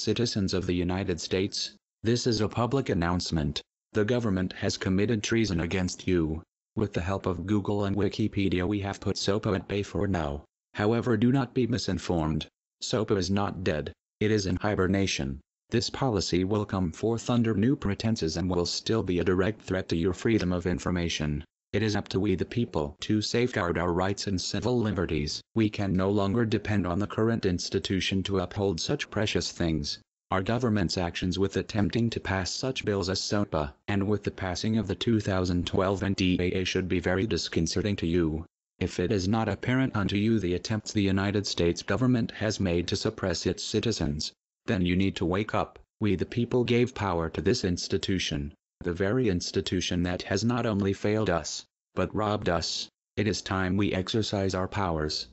citizens of the United States, this is a public announcement. The government has committed treason against you. With the help of Google and Wikipedia we have put SOPA at bay for now. However, do not be misinformed. SOPA is not dead, it is in hibernation. This policy will come forth under new pretenses and will still be a direct threat to your freedom of information. It is up to we the people to safeguard our rights and civil liberties. We can no longer depend on the current institution to uphold such precious things. Our government's actions with attempting to pass such bills as SOPA and with the passing of the 2012 NDAA should be very disconcerting to you. If it is not apparent unto you the attempts the United States government has made to suppress its citizens, then you need to wake up. We the people gave power to this institution, the very institution that has not only failed us, but robbed us. It is time we exercise our powers.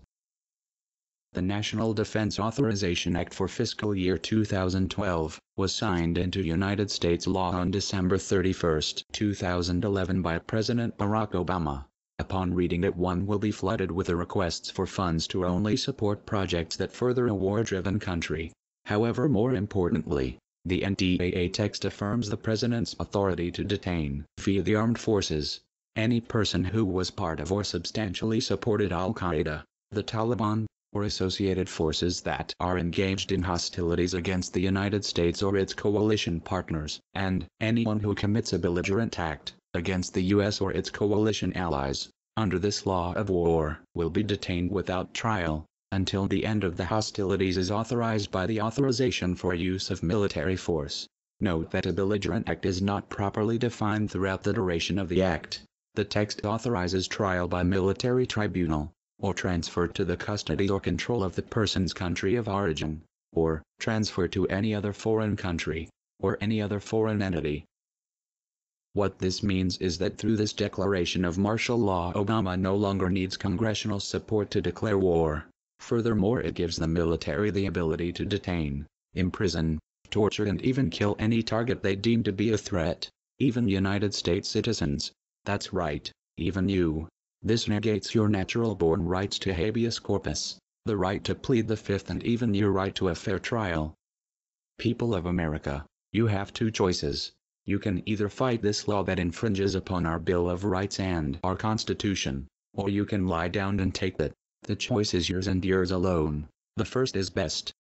The National Defense Authorization Act for fiscal year 2012 was signed into United States law on December 31, 2011 by President Barack Obama. Upon reading it, one will be flooded with the requests for funds to only support projects that further a war-driven country. However, more importantly, the NDAA text affirms the President's authority to detain, via the armed forces, any person who was part of or substantially supported Al-Qaeda, the Taliban, or associated forces that are engaged in hostilities against the United States or its coalition partners, and anyone who commits a belligerent act against the U.S. or its coalition allies, under this law of war, will be detained without trial, until the end of the hostilities is authorized by the authorization for use of military force. Note that a belligerent act is not properly defined throughout the duration of the act. The text authorizes trial by military tribunal, or transfer to the custody or control of the person's country of origin, or transfer to any other foreign country, or any other foreign entity. What this means is that through this declaration of martial law, Obama no longer needs congressional support to declare war. Furthermore, it gives the military the ability to detain, imprison, torture and even kill any target they deem to be a threat, even United States citizens. That's right, even you. This negates your natural-born rights to habeas corpus, the right to plead the Fifth, and even your right to a fair trial. People of America, you have two choices. You can either fight this law that infringes upon our Bill of Rights and our Constitution, or you can lie down and take it. The choice is yours and yours alone. The first is best.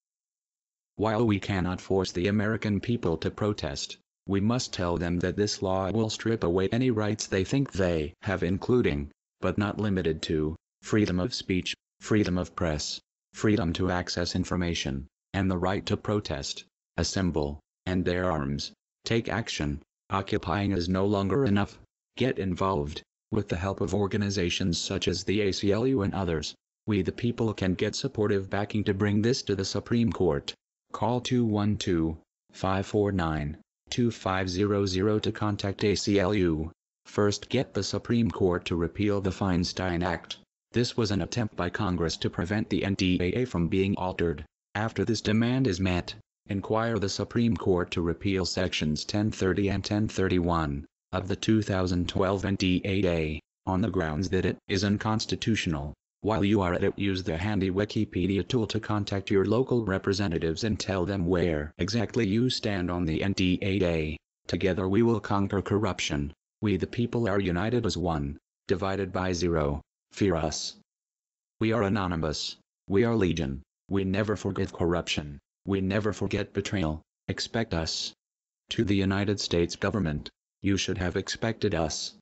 While we cannot force the American people to protest, we must tell them that this law will strip away any rights they think they have, including, but not limited to, freedom of speech, freedom of press, freedom to access information, and the right to protest, assemble, and bear arms. Take action. Occupying is no longer enough. Get involved. With the help of organizations such as the ACLU and others, we the people can get supportive backing to bring this to the Supreme Court. Call 212-549-2500 to contact ACLU. First, get the Supreme Court to repeal the Feinstein Act. This was an attempt by Congress to prevent the NDAA from being altered. After this demand is met, inquire the Supreme Court to repeal Sections 1030 and 1031 of the 2012 NDAA, on the grounds that it is unconstitutional. While you are at it, use the handy Wikipedia tool to contact your local representatives and tell them where exactly you stand on the NDAA. Together we will conquer corruption. We the people are united as one, divided by zero. Fear us. We are anonymous. We are legion. We never forget corruption. We never forget betrayal. Expect us. To the United States government, you should have expected us.